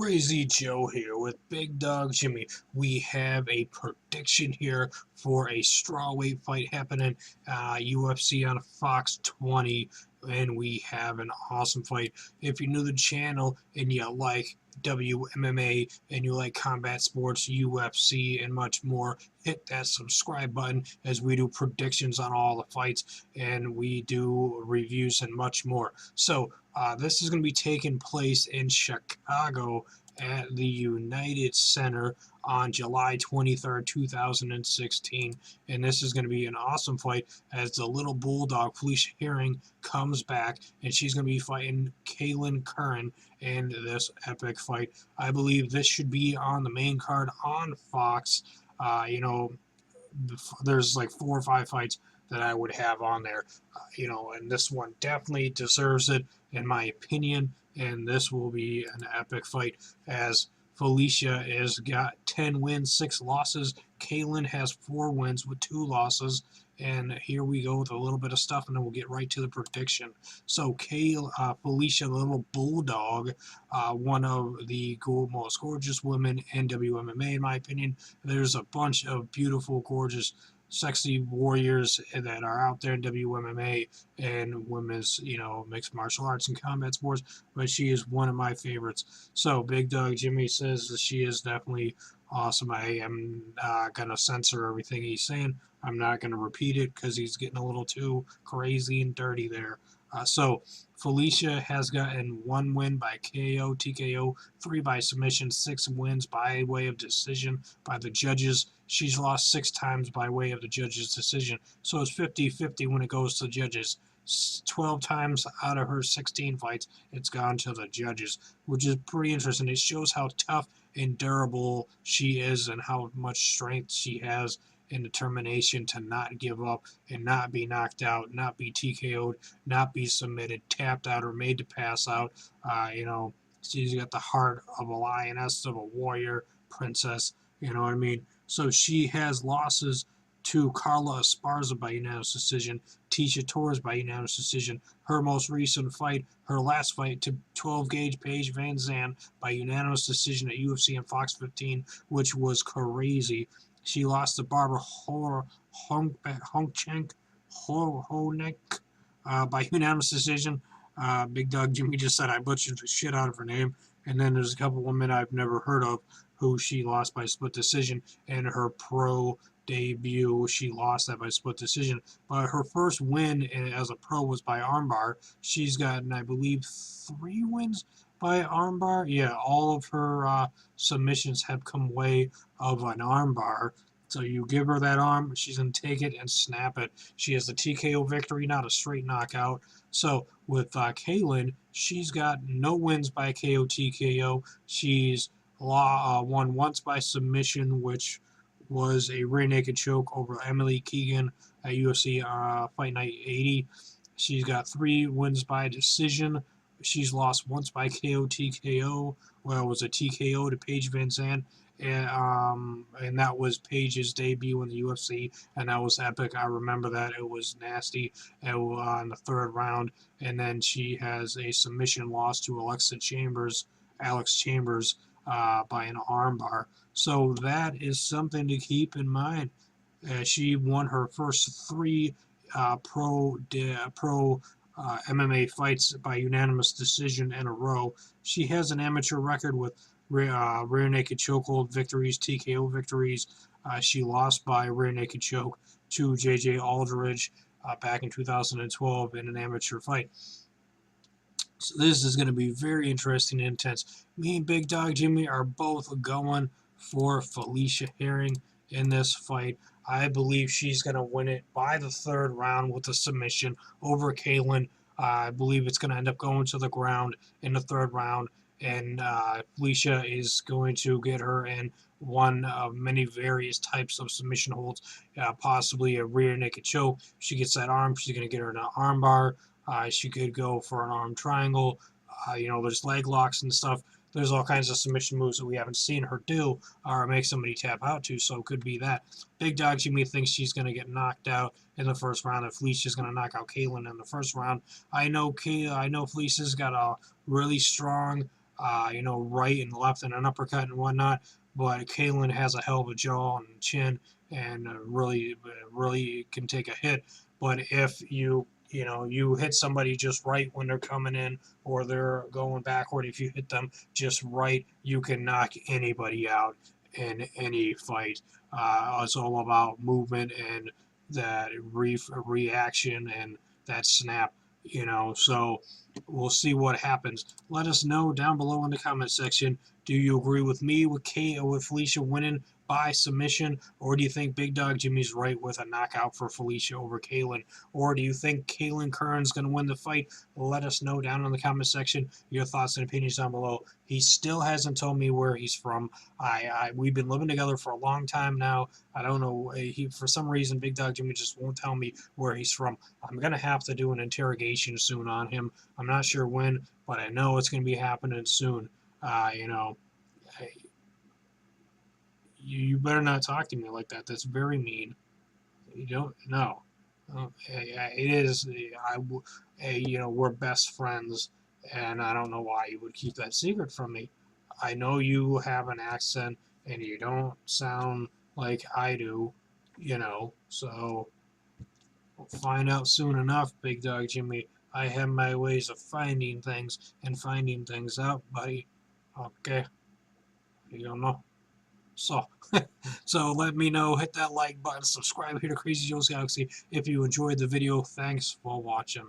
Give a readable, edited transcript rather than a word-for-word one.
Crazy Joe here with Big Dog Jimmy. We have a prediction here for a strawweight fight happening UFC on Fox 20, and we have an awesome fight. If you're new to the channel and you like WMMA and you like combat sports, UFC, and much more, hit that subscribe button as we do predictions on all the fights and we do reviews and much more. So this is going to be taking place in Chicago at the United Center on July 23rd, 2016. And this is going to be an awesome fight as the little bulldog, Felice Herrig, comes back, and she's going to be fighting Kailin Curran in this epic fight. I believe this should be on the main card on Fox. There's like 4 or 5 fights that I would have on there, and this one definitely deserves it, in my opinion. And this will be an epic fight as Felicia has got 10 wins, 6 losses. Kailin has 4 wins with 2 losses. And here we go with a little bit of stuff, and then we'll get right to the prediction. So, Felicia, the little bulldog, one of the most gorgeous women in WMMA, in my opinion. There's a bunch of beautiful, gorgeous, sexy warriors that are out there in WMMA and women's, mixed martial arts and combat sports, but she is one of my favorites. So, Big Dog Jimmy says that she is definitely awesome. I am going to censor everything he's saying. I'm not going to repeat it because he's getting a little too crazy and dirty there. So Felicia has gotten 1 win by KO, TKO, 3 by submission, 6 wins by way of decision by the judges. She's lost 6 times by way of the judges' decision. So it's 50-50 when it goes to the judges. 12 times out of her 16 fights, it's gone to the judges, which is pretty interesting. It shows how tough and durable she is and how much strength she has and determination to not give up and not be knocked out, not be TKO'd, not be submitted, tapped out, or made to pass out. She's got the heart of a lioness, of a warrior, princess, you know what I mean? So she has losses to Carla Esparza by unanimous decision, Tisha Torres by unanimous decision. Her most recent fight, her last fight, to 12-gauge Paige Van Zandt by unanimous decision at UFC and Fox 15, which was crazy. She lost to Barbara Honkchenk by unanimous decision. Big Dog Jimmy just said I butchered the shit out of her name. And then there's a couple women I've never heard of who she lost by split decision. And her pro debut, she lost that by split decision. But her first win as a pro was by armbar. She's gotten, I believe, 3 wins by armbar. Yeah, all of her submissions have come way of an armbar. So you give her that arm, she's going to take it and snap it. She has the TKO victory, not a straight knockout. So with Kailin, she's got no wins by KO, TKO. She's won once by submission, which was a rear naked choke over Emily Keegan at UFC Fight Night 80. She's got 3 wins by decision. She's lost once by KO, TKO. Well, it was a TKO to Paige Van Zandt. And that was Paige's debut in the UFC, and that was epic. I remember that. It was nasty in the 3rd round. And then she has a submission loss to Alex Chambers by an armbar. So that is something to keep in mind. She won her first 3 pro MMA fights by unanimous decision in a row. She has an amateur record with rear naked chokehold victories, TKO victories. She lost by rear naked choke to J.J. Aldridge back in 2012 in an amateur fight. So this is going to be very interesting and intense. Me and Big Dog Jimmy are both going for Felice Herrig in this fight. I believe she's going to win it by the 3rd round with a submission over Kailin. I believe it's going to end up going to the ground in the 3rd round. And Felicia is going to get her in one of many various types of submission holds, possibly a rear naked choke. She gets that arm, she's going to get her in an arm bar. She could go for an arm triangle. There's leg locks and stuff. There's all kinds of submission moves that we haven't seen her do or make somebody tap out to, so it could be that. Big Dog Jimmy thinks she's going to get knocked out in the 1st round, and Felicia's going to knock out Kailin in the 1st round. I know Felicia's got a really strong you know, right and left and an uppercut and whatnot. But Kailin has a hell of a jaw and chin, and really can take a hit. But if you know, you hit somebody just right when they're coming in or they're going backward, if you hit them just right, you can knock anybody out in any fight. It's all about movement and that reaction and that snap, you know. So we'll see what happens. Let us know down below in the comment section. Do you agree with me with Felicia winning by submission, or do you think Big Dog Jimmy's right with a knockout for Felicia over Kailin, or do you think Kailin Curran's going to win the fight? Let us know down in the comment section your thoughts and opinions down below. He still hasn't told me where he's from. We've been living together for a long time now. I don't know. For some reason, Big Dog Jimmy just won't tell me where he's from. I'm gonna have to do an interrogation soon on him. I'm not sure when, but I know it's gonna be happening soon. You know, you better not talk to me like that. That's very mean. You don't know. It is. You know, we're best friends, and I don't know why you would keep that secret from me. I know you have an accent, and you don't sound like I do. You know, so we'll find out soon enough, Big Dog Jimmy. I have my ways of finding things and finding things out, buddy. Okay, you don't know. So, so let me know. Hit that like button. Subscribe here to Crazy Joe's Galaxy if you enjoyed the video. Thanks for watching.